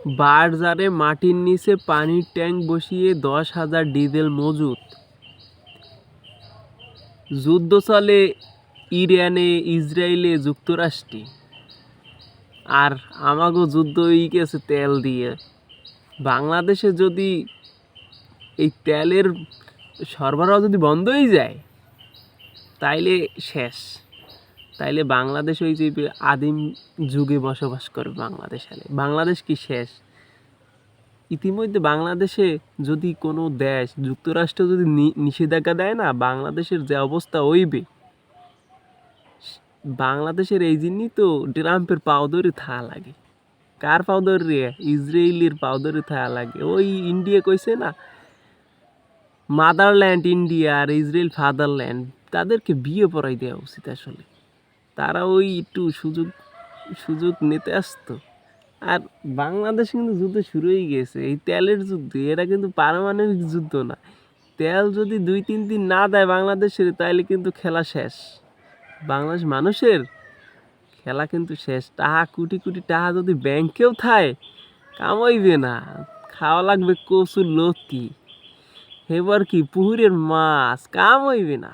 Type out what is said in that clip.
বার্জারে মাটির নিচে পানির ট্যাঙ্ক বসিয়ে 10,000 ডিজেল মজুত। যুদ্ধ চলে ইরানে, ইসরায়েলে, যুক্তরাষ্ট্রে। আর আমাগো যুদ্ধ হয়ে গেছে তেল দিয়ে। বাংলাদেশে যদি এই তেলের সরবরাহ যদি বন্ধ হয়ে যায় তাইলে শেষ। তাইলে বাংলাদেশ ওই যে আদিম যুগে বসবাস করে বাংলাদেশ কি শেষ? ইতিমধ্যে বাংলাদেশে যদি কোনো দেশ, যুক্তরাষ্ট্র যদি নিষেধাজ্ঞা দেয় না, বাংলাদেশের যে অবস্থা হইবে, বাংলাদেশের এই জন্যই তো ট্রাম্পের পাও ধরে থাকা লাগে। কার পাও ধরে রে? ইসরায়েলের পাও ধরে থাকা লাগে। ওই ইন্ডিয়া কইছে না, মাদারল্যান্ড ইন্ডিয়া আর ইসরায়েল ফাদারল্যান্ড, তাদেরকে বিয়ে পড়াই দেওয়া উচিত আসলে। তারা ওই একটু সুযোগ নিতে আসতো। আর বাংলাদেশ কিন্তু যুদ্ধ শুরু হয়ে গেছে, এই তেলের যুদ্ধ। এটা কিন্তু পারমাণবিক যুদ্ধ না। তেল যদি 2-3 দিন না দেয় বাংলাদেশের, তাইলে কিন্তু খেলা শেষ। বাংলাদেশ মানুষের খেলা কিন্তু শেষ। টাকা কোটি কোটি টাকা যদি ব্যাংকেও থায়, কামাইবে না। খাওয়া লাগবে কচুর লতি, এবার কি পুকুরের মাছ, কামাইবে না।